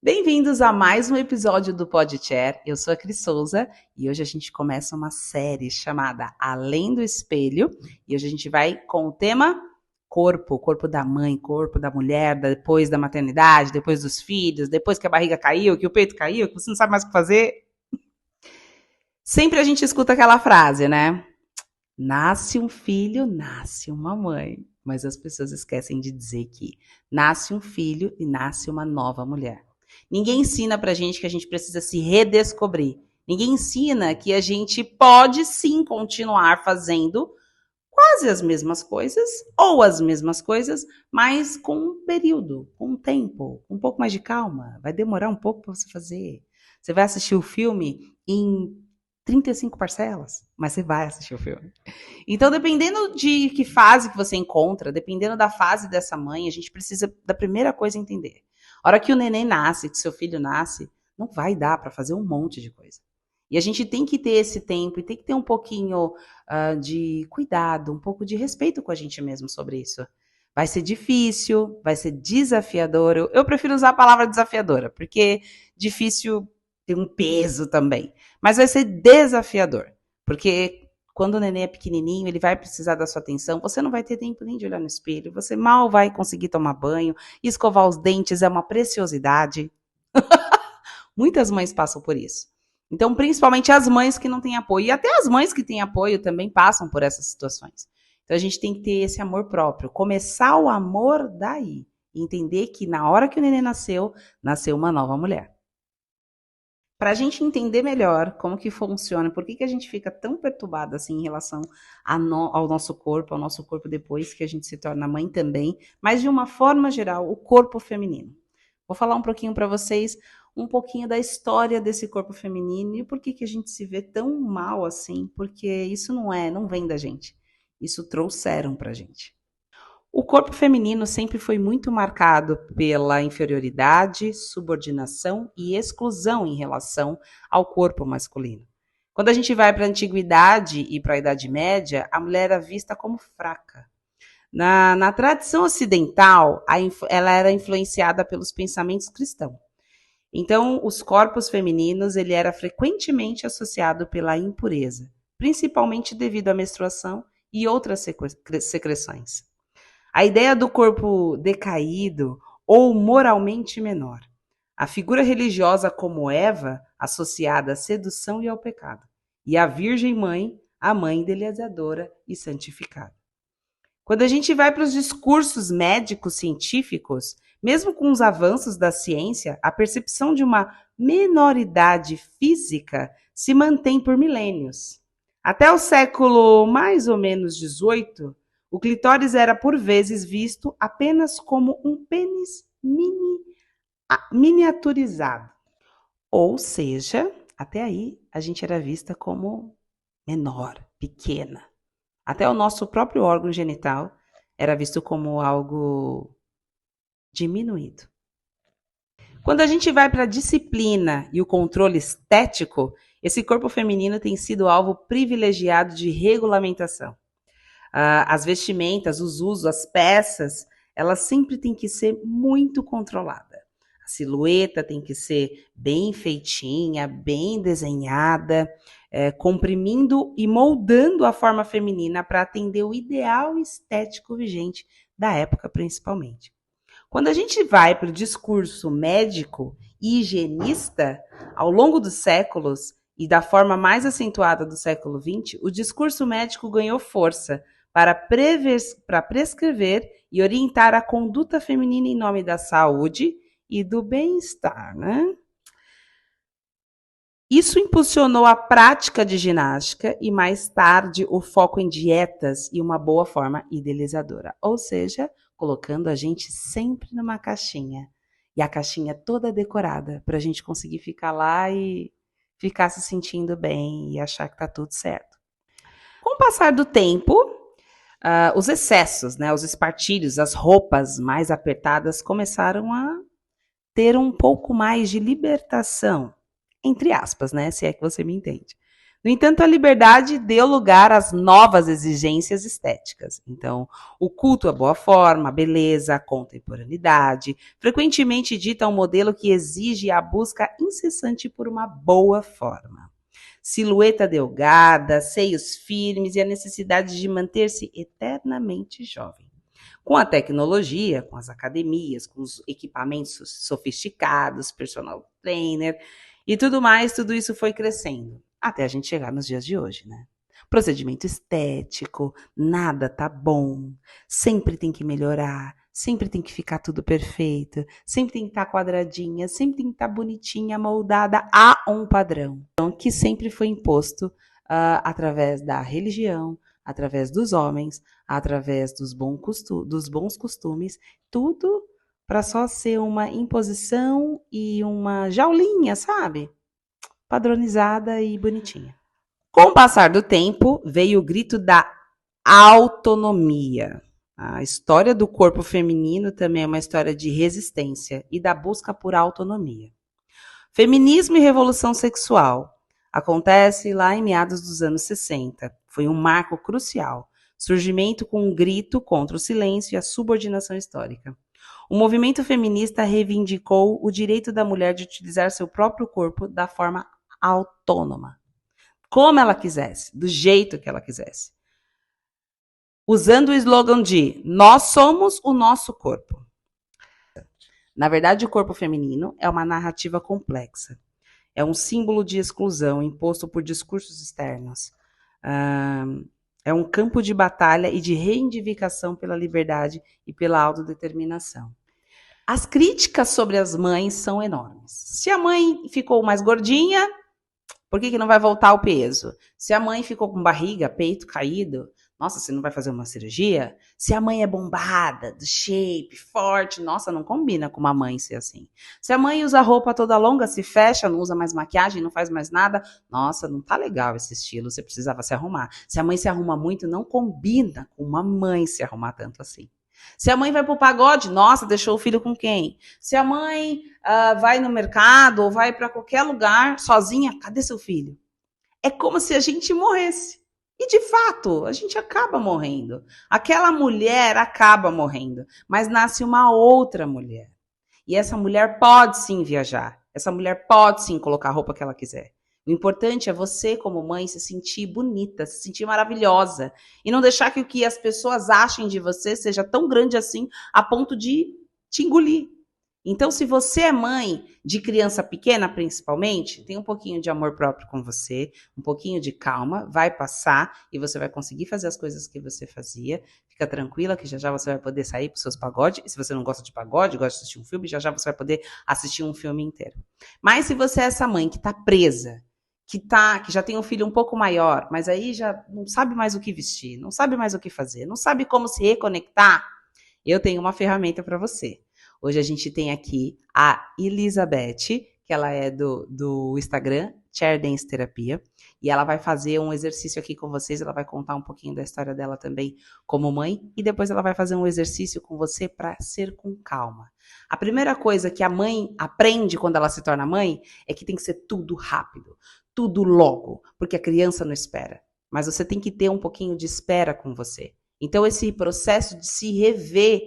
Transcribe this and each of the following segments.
Bem-vindos a mais um episódio do PodChair. Eu sou a Cris Souza e hoje a gente começa uma série chamada Além do Espelho. E hoje a gente vai com o tema corpo da mãe, corpo da mulher, depois da maternidade, depois dos filhos, depois que a barriga caiu, que o peito caiu, que você não sabe mais o que fazer. Sempre a gente escuta aquela frase, né? Nasce um filho, nasce uma mãe. Mas as pessoas esquecem de dizer que nasce um filho e nasce uma nova mulher. Ninguém ensina pra gente que a gente precisa se redescobrir. Ninguém ensina que a gente pode sim continuar fazendo quase as mesmas coisas ou as mesmas coisas, mas com um período, com um tempo, um pouco mais de calma. Vai demorar um pouco para você fazer. Você vai assistir o filme em 35 parcelas, mas você vai assistir o filme. Então, dependendo de que fase que você encontra, dependendo da fase dessa mãe, a gente precisa da primeira coisa entender. A hora que o neném nasce, que seu filho nasce, não vai dar para fazer um monte de coisa. E a gente tem que ter esse tempo e tem que ter um pouquinho de cuidado, um pouco de respeito com a gente mesmo sobre isso. Vai ser difícil, vai ser desafiador. Eu prefiro usar a palavra desafiadora, porque difícil tem um peso também. Mas vai ser desafiador, porque quando o neném é pequenininho, ele vai precisar da sua atenção, você não vai ter tempo nem de olhar no espelho, você mal vai conseguir tomar banho, escovar os dentes é uma preciosidade. Muitas mães passam por isso. Então, principalmente as mães que não têm apoio, e até as mães que têm apoio também passam por essas situações. Então, a gente tem que ter esse amor próprio, começar o amor daí, entender que na hora que o neném nasceu, nasceu uma nova mulher. Para a gente entender melhor como que funciona, por que a gente fica tão perturbada assim em relação ao nosso corpo depois que a gente se torna mãe também, mas de uma forma geral, o corpo feminino. Vou falar um pouquinho para vocês, um pouquinho da história desse corpo feminino e por que a gente se vê tão mal assim, porque isso não vem da gente. Isso trouxeram pra gente. O corpo feminino sempre foi muito marcado pela inferioridade, subordinação e exclusão em relação ao corpo masculino. Quando a gente vai para a antiguidade e para a Idade Média, a mulher era vista como fraca. Na tradição ocidental, ela era influenciada pelos pensamentos cristãos. Então, os corpos femininos ele era frequentemente associado pela impureza, principalmente devido à menstruação e outras secreções. A ideia do corpo decaído ou moralmente menor. A figura religiosa como Eva, associada à sedução e ao pecado. E a Virgem Mãe, a mãe idealizadora e santificada. Quando a gente vai para os discursos médicos científicos, mesmo com os avanços da ciência, a percepção de uma menoridade física se mantém por milênios. Até o século mais ou menos 18, o clitóris era por vezes visto apenas como um pênis miniaturizado. Ou seja, até aí a gente era vista como menor, pequena. Até o nosso próprio órgão genital era visto como algo diminuído. Quando a gente vai para a disciplina e o controle estético, esse corpo feminino tem sido alvo privilegiado de regulamentação. As vestimentas, os usos, as peças, elas sempre têm que ser muito controladas. A silhueta tem que ser bem feitinha, bem desenhada, comprimindo e moldando a forma feminina para atender o ideal estético vigente da época, principalmente. Quando a gente vai para o discurso médico e higienista, ao longo dos séculos e da forma mais acentuada do século XX, o discurso médico ganhou força para prescrever e orientar a conduta feminina em nome da saúde e do bem-estar, né? Isso impulsionou a prática de ginástica e, mais tarde, o foco em dietas e uma boa forma idealizadora. Ou seja, colocando a gente sempre numa caixinha. E a caixinha toda decorada, para a gente conseguir ficar lá e ficar se sentindo bem e achar que está tudo certo. Com o passar do tempo, os excessos, né, os espartilhos, as roupas mais apertadas começaram a ter um pouco mais de libertação, entre aspas, né, se é que você me entende. No entanto, a liberdade deu lugar às novas exigências estéticas. Então, o culto à boa forma, a beleza, a contemporaneidade, frequentemente dita um modelo que exige a busca incessante por uma boa forma. Silhueta delgada, seios firmes e a necessidade de manter-se eternamente jovem. Com a tecnologia, com as academias, com os equipamentos sofisticados, personal trainer e tudo mais, tudo isso foi crescendo até a gente chegar nos dias de hoje, né? Procedimento estético, nada tá bom, sempre tem que melhorar, sempre tem que ficar tudo perfeito, sempre tem que estar quadradinha, sempre tem que estar bonitinha, moldada a um padrão, que sempre foi imposto através da religião, através dos homens, através dos bons costumes, tudo para só ser uma imposição e uma jaulinha, sabe? Padronizada e bonitinha. Com o passar do tempo, veio o grito da autonomia. A história do corpo feminino também é uma história de resistência e da busca por autonomia. Feminismo e revolução sexual. Acontece lá em meados dos anos 60. Foi um marco crucial. Surgimento com um grito contra o silêncio e a subordinação histórica. O movimento feminista reivindicou o direito da mulher de utilizar seu próprio corpo da forma autônoma, como ela quisesse, do jeito que ela quisesse. Usando o slogan de nós somos o nosso corpo. Na verdade, o corpo feminino é uma narrativa complexa. É um símbolo de exclusão imposto por discursos externos. É um campo de batalha e de reivindicação pela liberdade e pela autodeterminação. As críticas sobre as mães são enormes. Se a mãe ficou mais gordinha, por que não vai voltar o peso? Se a mãe ficou com barriga, peito caído, nossa, você não vai fazer uma cirurgia? Se a mãe é bombada, do shape, forte, nossa, não combina com uma mãe ser assim. Se a mãe usa roupa toda longa, se fecha, não usa mais maquiagem, não faz mais nada, nossa, não tá legal esse estilo, você precisava se arrumar. Se a mãe se arruma muito, não combina com uma mãe se arrumar tanto assim. Se a mãe vai pro pagode, nossa, deixou o filho com quem? Se a mãe vai no mercado ou vai para qualquer lugar sozinha, cadê seu filho? É como se a gente morresse. E de fato, a gente acaba morrendo. Aquela mulher acaba morrendo, mas nasce uma outra mulher. E essa mulher pode sim viajar. Essa mulher pode sim colocar a roupa que ela quiser. O importante é você, como mãe, se sentir bonita, se sentir maravilhosa. E não deixar que o que as pessoas achem de você seja tão grande assim a ponto de te engolir. Então, se você é mãe de criança pequena, principalmente, tem um pouquinho de amor próprio com você, um pouquinho de calma, vai passar e você vai conseguir fazer as coisas que você fazia. Fica tranquila que já já você vai poder sair para os seus pagodes. E se você não gosta de pagode, gosta de assistir um filme, já já você vai poder assistir um filme inteiro. Mas se você é essa mãe que está presa, que já tem um filho um pouco maior, mas aí já não sabe mais o que vestir, não sabe mais o que fazer, não sabe como se reconectar, eu tenho uma ferramenta para você. Hoje a gente tem aqui a Elizabeth, que ela é do Instagram, Chair Dance Terapia, e ela vai fazer um exercício aqui com vocês, ela vai contar um pouquinho da história dela também como mãe, e depois ela vai fazer um exercício com você para ser com calma. A primeira coisa que a mãe aprende quando ela se torna mãe é que tem que ser tudo rápido, tudo logo, porque a criança não espera. Mas você tem que ter um pouquinho de espera com você. Então esse processo de se rever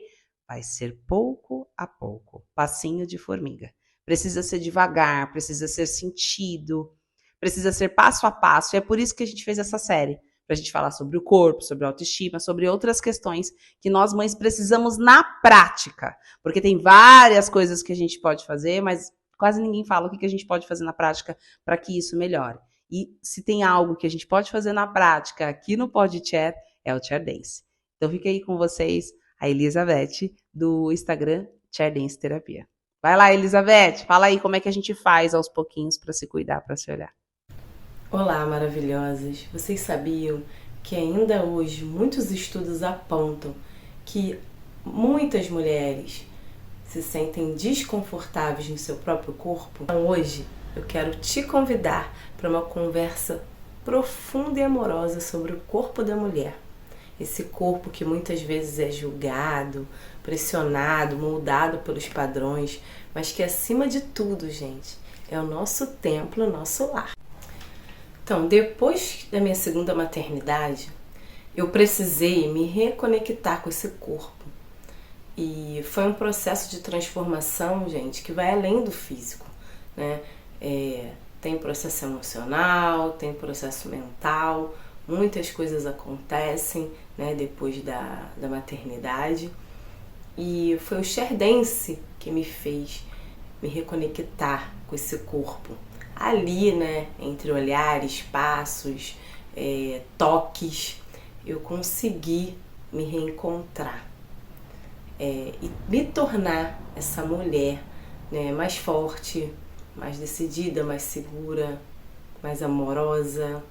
vai ser pouco a pouco, passinho de formiga. Precisa ser devagar, precisa ser sentido, precisa ser passo a passo. E é por isso que a gente fez essa série, para a gente falar sobre o corpo, sobre a autoestima, sobre outras questões que nós mães precisamos na prática. Porque tem várias coisas que a gente pode fazer, mas quase ninguém fala o que a gente pode fazer na prática para que isso melhore. E se tem algo que a gente pode fazer na prática aqui no Podchat, é o Chair Dance. Então fica aí com vocês a Elizabeth, do Instagram Chair Dance Terapia. Vai lá, Elizabeth, fala aí como é que a gente faz aos pouquinhos para se cuidar, para se olhar. Olá, maravilhosas! Vocês sabiam que ainda hoje muitos estudos apontam que muitas mulheres se sentem desconfortáveis no seu próprio corpo? Então hoje eu quero te convidar para uma conversa profunda e amorosa sobre o corpo da mulher. Esse corpo que muitas vezes é julgado, pressionado, moldado pelos padrões, mas que acima de tudo, gente, é o nosso templo, o nosso lar. Então, depois da minha segunda maternidade, eu precisei me reconectar com esse corpo. E foi um processo de transformação, gente, que vai além do físico, né? Tem processo emocional, tem processo mental, muitas coisas acontecem, né, depois da maternidade. E foi o Cher Dance que me fez me reconectar com esse corpo. Ali, né, entre olhares, passos, toques, eu consegui me reencontrar. E me tornar essa mulher, né, mais forte, mais decidida, mais segura, mais amorosa.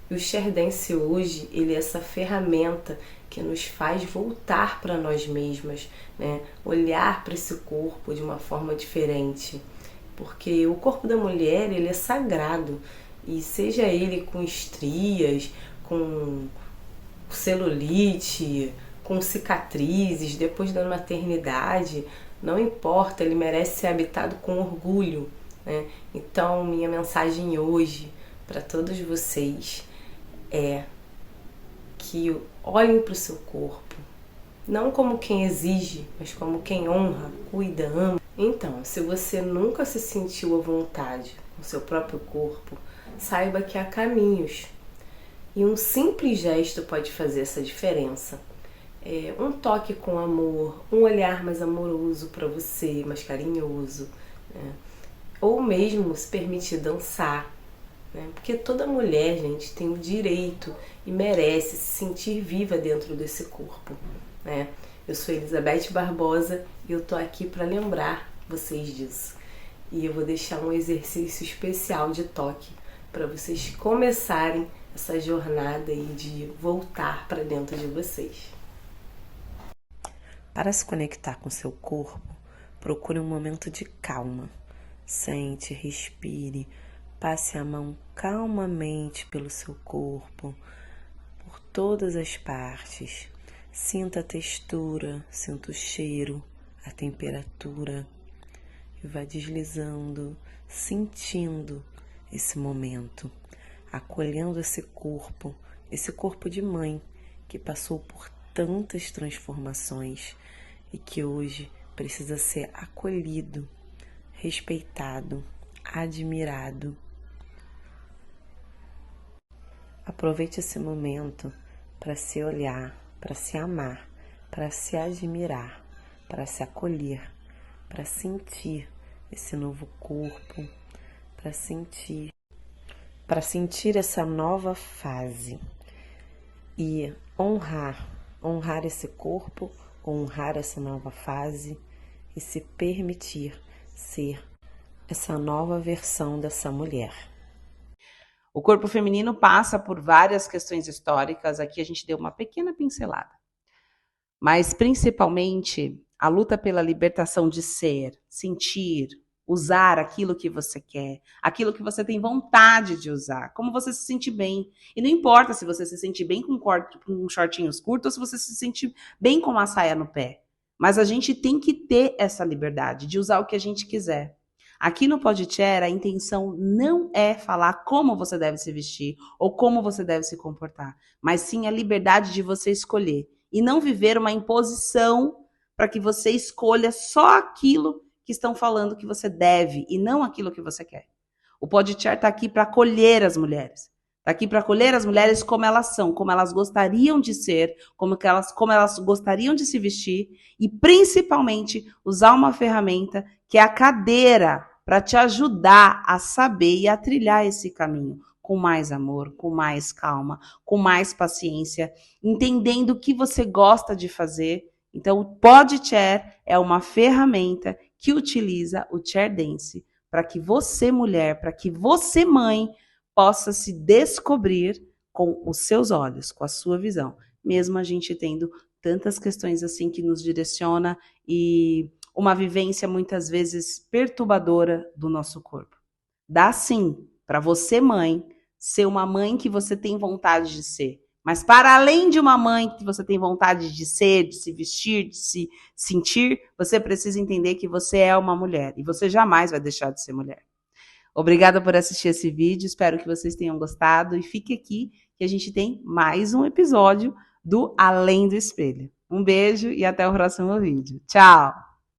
E o Cher Dance hoje, ele é essa ferramenta que nos faz voltar para nós mesmas, né? Olhar para esse corpo de uma forma diferente. Porque o corpo da mulher, ele é sagrado. E seja ele com estrias, com celulite, com cicatrizes, depois da maternidade, não importa, ele merece ser habitado com orgulho, né? Então, minha mensagem hoje para todos vocês é que olhem para o seu corpo, não como quem exige, mas como quem honra, cuida, ama. Então, se você nunca se sentiu à vontade com seu próprio corpo, saiba que há caminhos. E um simples gesto pode fazer essa diferença. Um toque com amor, um olhar mais amoroso para você, mais carinhoso, né? Ou mesmo se permitir dançar, né? Porque toda mulher, gente, tem o direito e merece se sentir viva dentro desse corpo, né? Eu sou Elizabeth Barbosa e eu tô aqui para lembrar vocês disso. E eu vou deixar um exercício especial de toque para vocês começarem essa jornada aí de voltar para dentro de vocês. Para se conectar com seu corpo, procure um momento de calma. Sente, respire, passe a mão calmamente pelo seu corpo, por todas as partes. Sinta a textura, sinta o cheiro, a temperatura e vá deslizando, sentindo esse momento, acolhendo esse corpo de mãe que passou por tantas transformações e que hoje precisa ser acolhido, respeitado, admirado. Aproveite esse momento para se olhar, para se amar, para se admirar, para se acolher, para sentir esse novo corpo, para sentir essa nova fase e honrar esse corpo, honrar essa nova fase e se permitir ser essa nova versão dessa mulher. O corpo feminino passa por várias questões históricas, aqui a gente deu uma pequena pincelada. Mas, principalmente, a luta pela libertação de ser, sentir, usar aquilo que você quer, aquilo que você tem vontade de usar, como você se sente bem. E não importa se você se sente bem com shortinhos curtos ou se você se sente bem com uma saia no pé. Mas a gente tem que ter essa liberdade de usar o que a gente quiser. Aqui no Podchair, a intenção não é falar como você deve se vestir ou como você deve se comportar, mas sim a liberdade de você escolher e não viver uma imposição para que você escolha só aquilo que estão falando que você deve e não aquilo que você quer. O Podchair está aqui para acolher as mulheres. Está aqui para acolher as mulheres como elas são, como elas gostariam de ser, como elas gostariam de se vestir e, principalmente, usar uma ferramenta que é a cadeira para te ajudar a saber e a trilhar esse caminho com mais amor, com mais calma, com mais paciência, entendendo o que você gosta de fazer. Então, o Podchair é uma ferramenta que utiliza o Chair Dance para que você, mulher, para que você, mãe, possa se descobrir com os seus olhos, com a sua visão, mesmo a gente tendo tantas questões assim que nos direciona e uma vivência muitas vezes perturbadora do nosso corpo. Dá sim para você, mãe, ser uma mãe que você tem vontade de ser, mas para além de uma mãe que você tem vontade de ser, de se vestir, de se sentir, você precisa entender que você é uma mulher e você jamais vai deixar de ser mulher. Obrigada por assistir esse vídeo, espero que vocês tenham gostado e fique aqui que a gente tem mais um episódio do Além do Espelho. Um beijo e até o próximo vídeo. Tchau!